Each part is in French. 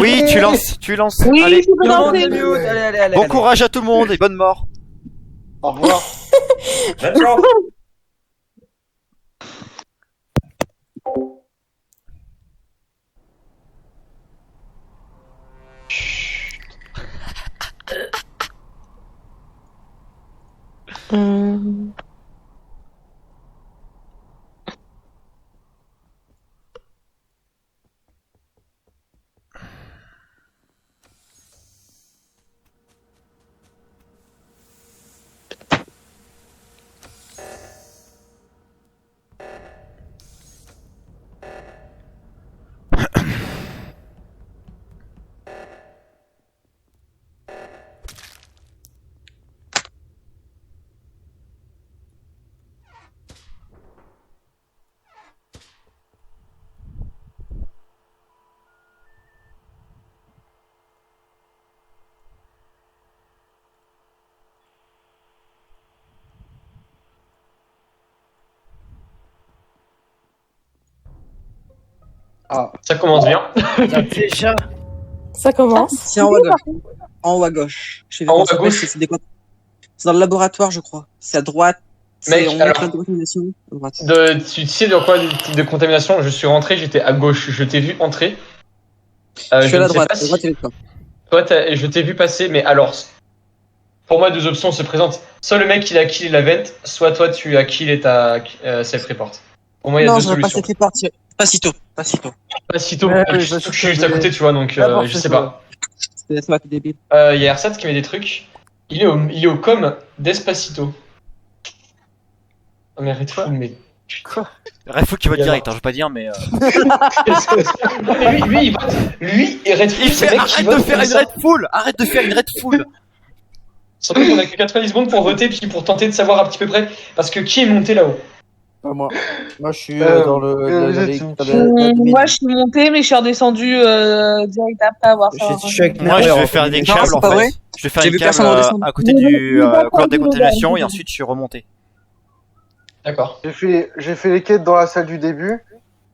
Oui, tu lances. Oui, Allez. je peux Tout le monde danser. de mute. Allez. Bon courage à tout le monde et bonne mort. Au revoir. Bonne chance. Ah, Ça commence bien. Déjà. Ça commence. C'est en haut à gauche. En haut à gauche. Je sais En haut pas, à gauche. C'est dans le laboratoire, je crois. C'est à droite. Mec, On alors- montre la contamination. À droite. Tu sais de quoi de contamination? Je suis rentré, j'étais à gauche. Je t'ai vu entrer. Je suis à ne la sais droite. pas À si- droite, il y avait quoi? Toi, je t'ai vu passer, mais alors, pour moi, deux options se présentent. Soit le mec, il a kill la vente, soit toi, tu as kill et t'as self-report. Pour moi, il y a Non, deux je veux pas solutions. cette répartie. Pas si tôt. Pas si tôt. Pas si tôt. Ouais, Et puis, oui, surtout parce que je suis juste à que- côté, tu vois, donc D'abord, je c'est sais toi. pas. Ça va être débile. Il y a Ersat qui met des trucs. Il est au com d'Espacito. Oh, mais Redfall, mais. Redfall qui vote Il y a direct, hein, je veux pas dire, mais. Non, mais lui, il vote. Lui et Redfall, Il c'est fait le mec qui arrête vote de faire comme une ça. red full. Arrête de faire une red full. Surtout qu'on a que 90 secondes pour voter, puis pour tenter de savoir un petit peu près. Parce que qui est monté là-haut? Pas moi. Moi, je suis dans vous le. êtes où Moi, je suis montée, mais je suis redescendue direct après avoir fait. Je suis avec Moi, je Nerveur, vais en faire fait. des Non, câbles c'est en pas vrai. fait. Je vais faire J'ai une vu câble personne redescendre. à côté du couloir de D'accord. contamination et ensuite je suis remonté. D'accord. j'ai fait les quêtes dans la salle du début.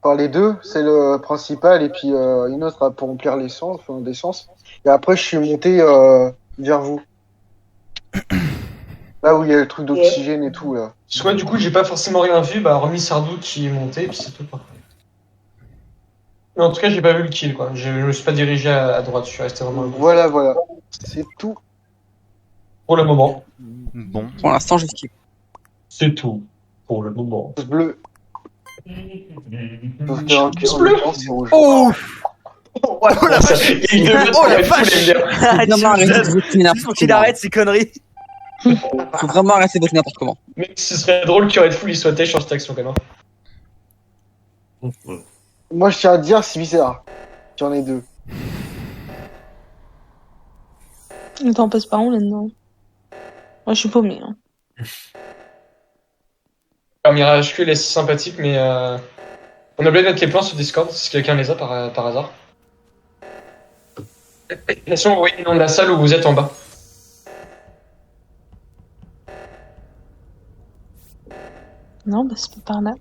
Enfin, les deux, c'est le principal et puis une autre pour remplir l'essence, enfin, d'essence. Et après, je suis monté vers vous. Là où il y a le truc d'oxygène et tout, là. Soit du coup, j'ai pas forcément rien vu, bah, hormis Sardou qui est monté, puis c'est tout. Quoi. Mais en tout cas, j'ai pas vu le kill, quoi. Je me suis pas dirigé à droite, je suis resté vraiment à gauche. Voilà. C'est tout. Pour le moment. Bon. Pour l'instant, j'esquive. C'est tout. Pour le moment. Pouce bleu. Pouce bleu. C'est rouge. Oh Oh la vache! Il devait Oh la être vache! fou, Faut vraiment arrêter de voter Il n'importe faut qu'il comment. arrête ces conneries. Faut vraiment arrêter de voter n'importe comment. Mais ce serait drôle que Redfall il soit têche sur cette action, quand même. Moi, je tiens à dire, c'est bizarre. J'en ai deux. Attends, passe par où là-dedans? Moi, je suis paumée. Hein. Alors, Mirage Q est assez sympathique, mais on a oublié de mettre les plans sur Discord, si quelqu'un les a par hasard. Sinon, oui, le nom de la salle où vous êtes en bas. Non, bah c'est pas par là.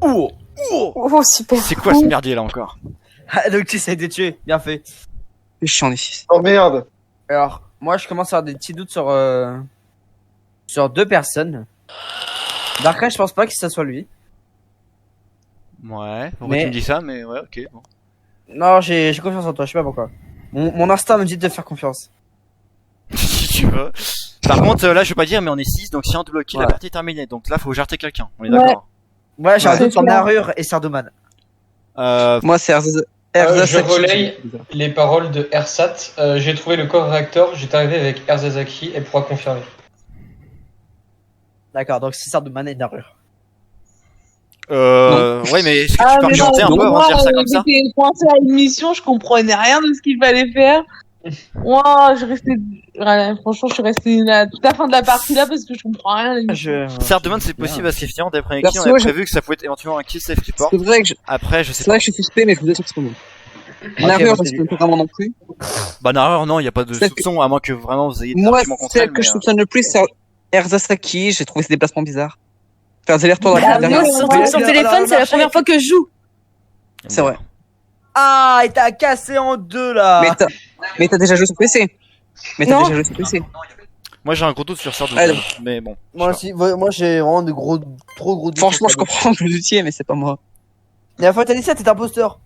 Oh Oh, super. C'est quoi ce merdier là encore? Ah, donc tu essaies de tuer. Bien fait. C'est chiant, les 6. Oh merde. Alors, Moi, je commence à avoir des petits doutes sur deux personnes. Darkrai, je pense pas que ça soit lui. Ouais, pourquoi Mais- tu me dis ça, mais ouais, ok, bon. Non, j'ai confiance en toi, je sais pas pourquoi. Mon instinct me dit de te faire confiance. Si tu veux. Par contre, là, je vais pas dire, mais on est 6, donc si on bloque, la Ouais. partie est terminée. Donc là, faut jarter quelqu'un. On est Ouais. d'accord. Ouais, j'ai un Ouais. doute sur C'est clair. Narur et Sardoman. Moi, c'est je Saki. relaye les paroles de Ersat. J'ai trouvé le corps réacteur, j'étais arrivé avec Erzazaki, elle pourra confirmer. D'accord, donc c'est Sardoman et Narur. Ouais, mais est-ce que tu peux mais argumenter un peu avant de dire ça comme ça? J'étais coincée à une mission, je comprenais rien de ce qu'il fallait faire. Moi, je restais, voilà, franchement, je suis restée là toute la fin de la partie là parce que je comprends rien. à l'émission. Certes, demain, c'est possible parce qu'effectivement, d'après qui, on Perso, avait je- prévu que ça pouvait être éventuellement un kill safe report. C'est vrai que je, Après, je sais c'est pas. vrai que je suis suspect, mais je vous ai soupçonné. Ok, Narur, bah, je ne sais pas vraiment non plus. Bah, non, non, il y a pas de Celle soupçon, à moins que vraiment vous ayez des Moi, arguments contre elle. celle que je mais, soupçonne le plus, c'est Erzasaki. J'ai trouvé ses déplacements bizarres. Faire des allers-retours dans la Bah, carte moi, derrière. c'est- Surtout sur le téléphone, c'est la première fois que je joue. C'est vrai. Ah, il t'a cassé en deux là. Mais t'as déjà joué sur PC. Non. Moi, j'ai un gros doute sur Sardou. Allez. Mais bon. Moi, je sais aussi, moi j'ai vraiment de trop gros doutes. Franchement, je sur ça. comprends que vous doutiez, mais c'est pas moi. La fois, t'as dit ça, t'es imposteur.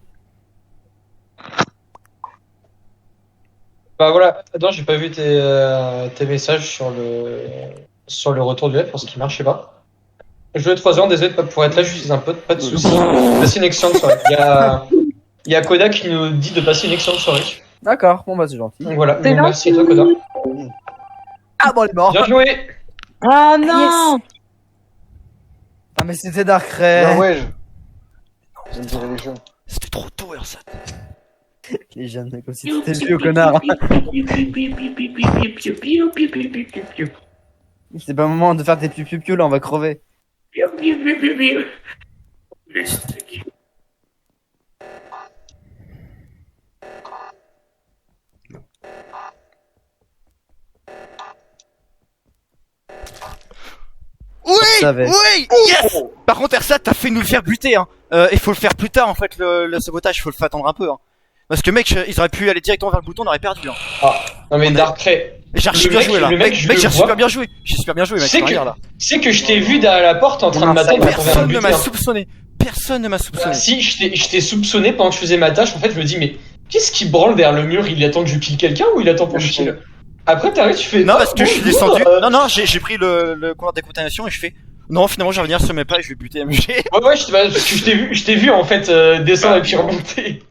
Bah voilà, attends, j'ai pas vu tes messages sur le retour du live parce qu'il marchait pas. Je veux 3 heures, désolé de pas pouvoir être là, je suis un pote, pas de soucis. Passez une excellente soirée. Il y a Koda qui nous dit de passer une excellente soirée. D'accord, bon bah c'est gentil. Donc voilà, C'est donc merci à toi Koda. Ah bon, elle est morte. Bien joué. Ah non! Ah mais c'était Darkrai. Ah ouais, je me dirais les jeunes. pas. C'était trop tôt, Ersat. Les jeunes, comme si c'était le vieux connard. C'est pas le moment de faire tes piou là, on va crever. Oui! Je savais. Oui! Yes! Par contre, Ersat, t'as fait nous le faire buter, hein. Il faut le faire plus tard, en fait, le sabotage, faut le faire attendre un peu, hein. Parce que mec, ils auraient pu aller directement vers le bouton, on aurait perdu, hein. Non mais Darkrai, J'ai archi Le bien mec- joué, là. le mec, je Mec, le j'ai vois. super bien joué. J'ai super bien joué, mec. C'est que- Regarde, là. tu sais que je t'ai vu derrière la porte en train de m'attendre pour faire un Personne ne buter. m'a soupçonné. Personne ne m'a soupçonné. Si, je t'ai soupçonné pendant que je faisais ma tâche. En fait, je me dis, mais qu'est-ce qui branle derrière le mur? Il attend que je kill quelqu'un ou il attend pour que je kill? Après, t'arrives, tu fais. Non, parce que je suis bonjour, descendu. Non, j'ai pris le compteur de décontamination et je fais. Non, finalement, je vais revenir sur mes pas et je vais buter MG. Ouais, parce que je t'ai vu en fait descendre et puis remonter.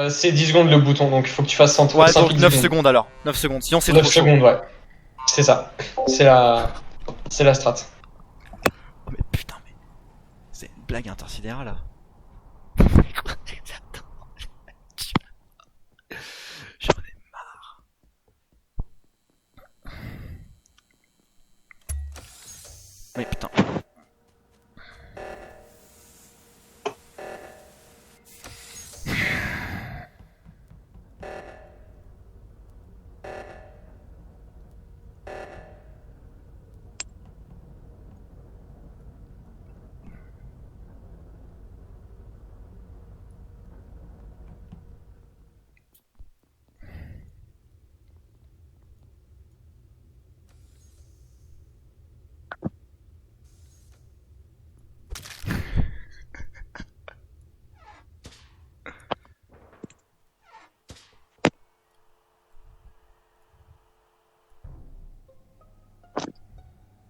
C'est 10 secondes le bouton, donc il faut que tu fasses 100 Ouais, donc 9 secondes alors. 9 secondes. Sinon, c'est 9 trop chaud. secondes, ouais. C'est ça. C'est la strat. Oh, mais putain, mais. C'est une blague intersidérale, là. J'en ai marre. Mais putain.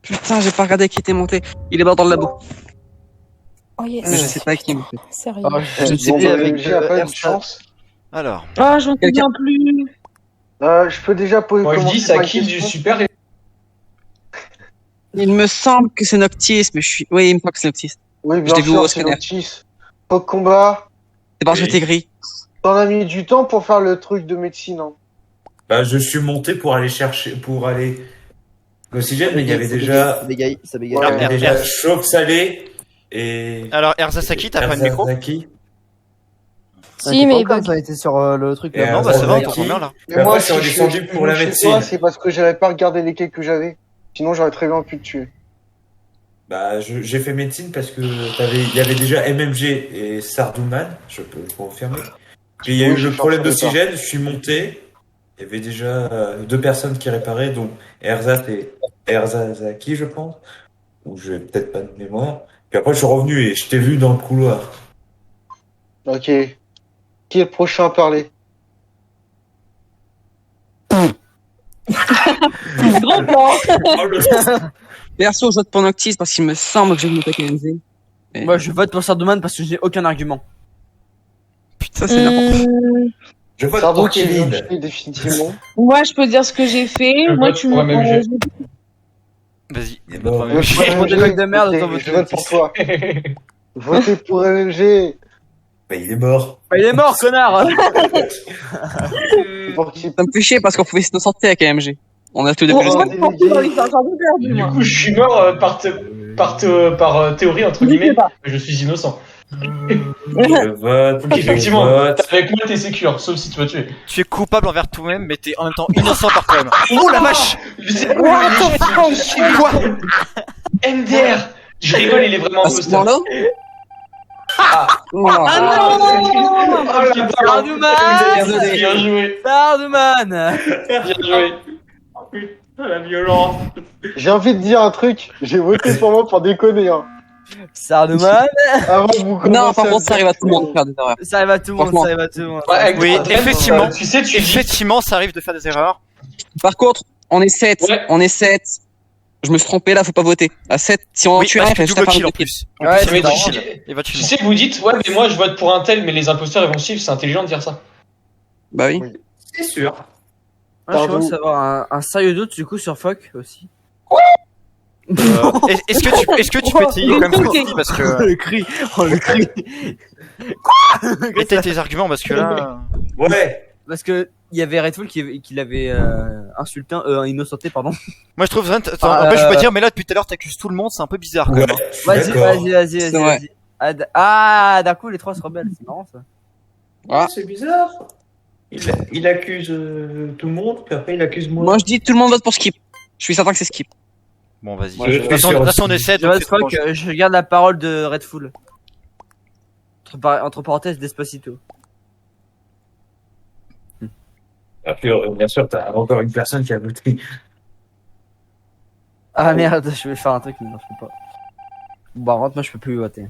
Putain, j'ai pas regardé qui était monté. Il est mort dans le labo. Oh yes. Mais je sais pas qui est monté. Sérieux. Oh, je ne sais Bon, plus bah, avec j'ai pas eu de Ersat. chance. Alors. Ah, je m'en Quelqu'un- souviens plus. Je peux déjà poser Moi, je commencer dis, ça ma kill du question super. Il me semble que c'est Noctis, mais je suis. Oui, il me semble que c'est Noctis. Oui, Je bien l'ai vu sûr, au c'est scanner. Noctis. Au combat, C'est parce que Oui. t'es gris. t'en as mis du temps pour faire le truc de médecine, hein. Bah, je suis monté pour aller l'oxygène, mais il y avait déjà, Ça bégaye, ça bégaye. Ouais. il y avait déjà chauffe salé et Alors, Erzasaki, t'as pas de micro? Erzazaki. Si, mais comme bug. ça a été sur le truc Et là. Non, bah ça va, on Erzazaki. t'entend bien là. Mais Après, moi, c'est si je redescendu suis pour la venu chez médecine. toi, c'est parce que j'avais pas regardé les quêtes que j'avais. Sinon, j'aurais très bien pu te tuer. Bah, j'ai fait médecine parce que il y avait déjà MMG et Sardouman, je peux le confirmer. Puis il y a Oui, eu je le suis problème sur le d'oxygène, je suis monté, il y avait déjà 2 personnes qui réparaient, donc Erzat et Erzazaki, je pense. Ou je peut-être pas de mémoire. Puis après, je suis revenu et je t'ai vu dans le couloir. Ok. Qui est le prochain à parler? Gros plan. Perso, je vote pour Noctis parce qu'il me semble que j'ai une attaque KMZ. Moi, je vote pour Sardoman parce que j'ai aucun argument. Ça, c'est n'importe quoi. Je vote Sardo pour qui est Kevin. notifié définitivement. Moi, je peux dire ce que j'ai fait. Je Moi, vote tu pour me. MMG. Vas-y. Et bon, Des mecs de merde, autant Je voter vote pour toi. Votez pour MMG. bah, il est mort. Bah, il est mort, connard. Pour qui? Ça me fait chier parce qu'on pouvait s'innocenter avec AMG. On a tout Bon, début. on va pour tout dans l'histoire, j'ai un peu perdu, Du moi. coup, je suis mort par théorie, entre Je sais guillemets, pas. mais je suis innocent. Je vote. Donc, effectivement, je vote. avec moi, t'es sécure, sauf si tu vas tuer. Tu es coupable envers toi-même, mais t'es en même temps innocent par toi-même. Oh la vache! Quoi? MDR! Je rigole, il est vraiment À ce imposteur. moment-là Ah, Ah non! oh, putain, Sardoman! bien joué, Sardoman! bien joué. Putain, la violence. J'ai envie de dire un truc. J'ai voté pour moi pour déconner. Hein. Sardoman! Avant que vous Non, commenciez par à contre, ça arrive à tout le monde de me faire des erreurs. Ça arrive à tout le monde, Franchement. ça arrive à tout le monde. Ouais, avec Oui, le problème, effectivement. tu sais, tu dis. Effectivement, ça arrive de faire des erreurs. Par contre, on est 7. Ouais. On est 7. Je me suis trompé là, faut pas voter. À 7, si on en Oui, tue un, parce il que fait juste double faire kill en un kill. plus. Ouais, Il Mais va tu chill. sais- Il va Tu chill. sais que vous dites, ouais, mais moi je vote pour un tel, mais les imposteurs ils vont suivre, c'est intelligent de dire ça. Bah oui. C'est sûr. Moi, je commence à avoir un sérieux doute du coup sur Fock aussi. Est-ce que tu peux essayer quand même Foxy, parce que le cri, le cri. mettez tes arguments parce que là Ouais. Parce que il y avait Redfall qui l'avait insulté, innocenté, pardon. moi je trouve Ren, Ah, je peux pas dire mais là depuis tout à l'heure t'accuses tout le monde, c'est un peu bizarre quand Ouais. même. hein. je suis Vas-y, d'accord. vas-y. C'est vrai. D'un coup les trois se rebellent, c'est marrant ça. Ah. C'est bizarre. Il accuse tout le monde, puis après il accuse moi. Moi, je dis tout le monde vote pour Skip. Je suis certain que c'est Skip. Bon vas-y. Moi, je De toute façon, suis sûr de toute façon, on aussi. essaie Je donc vote c'est Fock, trop- je garde la parole de Redfall. Entre parenthèses, Despacito. Après, bien sûr, t'as encore une personne qui a voté. Ah merde, je vais faire un truc, mais non, je peux pas. Bon, par contre, moi je peux plus voter.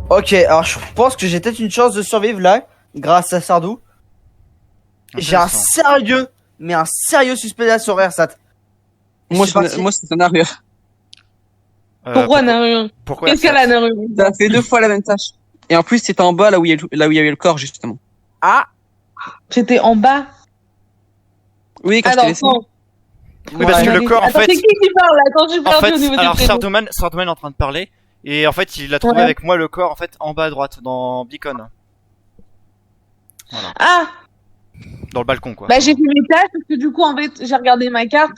Ok, alors je pense que j'ai peut-être une chance de survivre là, grâce à Sardou. J'ai un sérieux, mais un sérieux suspect là sur Ersat. Moi, C'est parti. c'est un armure. Pourquoi Naru? Pourquoi Qu'est-ce qu'elle a Naru? Ça a fait 2 fois la même tâche. Et en plus, c'était en bas, là où il y avait le corps, justement. Ah, J'étais en bas. Oui, quand Ah je t'ai non, laissé. non. Oui, parce que le corps en Attends, fait c'est qui parle? Attends, je suis en perdue fait au niveau alors des prénoms. Sardoman est en train de parler Et en fait, il a trouvé Ouais. avec moi le corps en fait en bas à droite dans Beacon, Ah, dans le balcon quoi. bah j'ai fait mes tâches parce que du coup, en fait, j'ai regardé ma carte.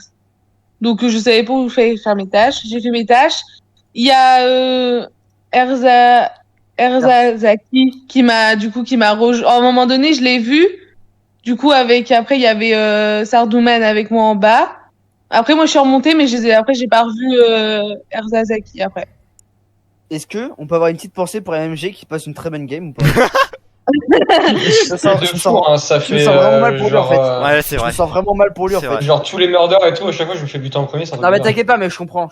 Donc, je savais pas où faire mes tâches. J'ai fait mes tâches. Il y a Erzazaki qui m'a rejoint. À un moment donné, je l'ai vu. Du coup, après, il y avait Sardouman avec moi en bas. Après, moi, je suis remontée, mais après, j'ai pas revu Erzazaki après. Est-ce que on peut avoir une petite pensée pour MMG qui passe une très bonne game ou pas? Je C'est de fou, hein, ça je me fait. sens vraiment mal pour lui, en genre, fait. Ouais, c'est Je me vrai. sens vraiment mal pour lui en C'est fait. vrai. genre tous les murders et tout, à chaque fois je me fais buter en premier. Ça Non mais t'inquiète pas, mais je comprends.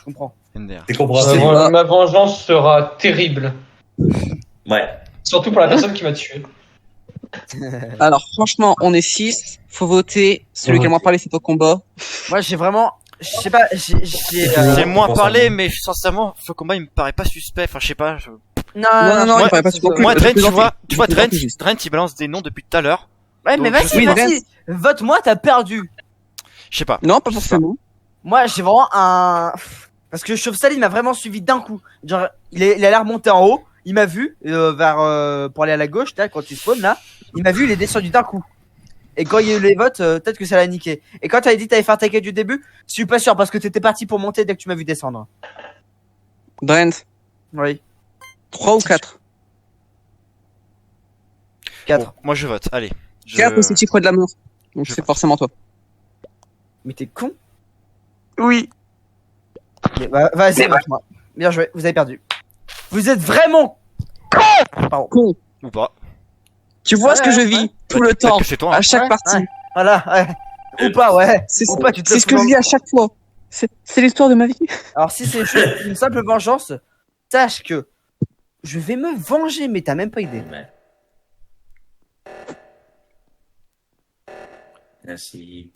MDR. C'est compréhensible. Ma vengeance sera terrible. Ouais. Surtout pour la personne qui m'a tué. Alors, franchement, on est 6. Faut voter. Celui qui a le moins parlé, c'est au combat. Moi j'ai vraiment, je sais pas, J'ai moins pense parlé, à- mais sincèrement, Faux Combat il me paraît pas suspect. Enfin, je sais pas. Non, il moi- paraît pas super cool. Moi, Je Trent, vais tu vois, présenter. Trent, C'est juste. Trent, il balance des noms depuis tout à l'heure. Ouais mais Donc, vas-y, oui, vas-y. Vote-moi, t'as perdu. Je sais pas. Non, pas forcément. Moi j'ai vraiment un... Parce que Chauve-Sale il m'a vraiment suivi d'un coup. Genre, il a l'air monté en haut, il m'a vu pour aller à la gauche, là, quand tu spawns là. Il m'a vu, il est descendu d'un coup. Et quand il y a eu les votes, peut-être que ça l'a niqué. Et quand t'avais dit que t'allais faire ta quête du début, je suis pas sûr parce que t'étais parti pour monter dès que tu m'as vu descendre. Brent, Oui. 3 ou 4? 4. Bon, moi, je vote. Allez. 4, c'est Chiffre de l'amour. Donc Je c'est passe. forcément toi. Mais t'es con. Oui. Ok, bah, vas-y, vote-moi. Bien joué, vous avez perdu. Vous êtes vraiment con. Pardon. Con. Ou pas. Tu vois ce que je vis tout le Peut-être temps, que c'est toi. hein. à chaque Ouais, partie. ouais. Voilà, ouais. Ou pas, ouais. C'est Ou pas, tu te c'est ce que je souviens- vis à chaque fois. C'est l'histoire de ma vie. Alors si c'est juste une simple vengeance, sache que je vais me venger, mais t'as même pas idée. Ouais. Merci.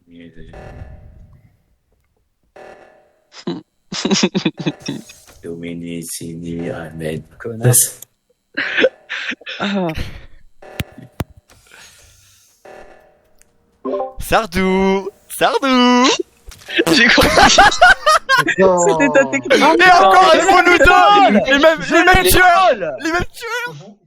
Dominicini, Ahmed. Connasse. Ah. Sardou. Sardou. J'ai compris. C'était ta technique. Et encore, il faut nous deux. Les mêmes tueurs. Troll. Les mêmes tueurs. Vous,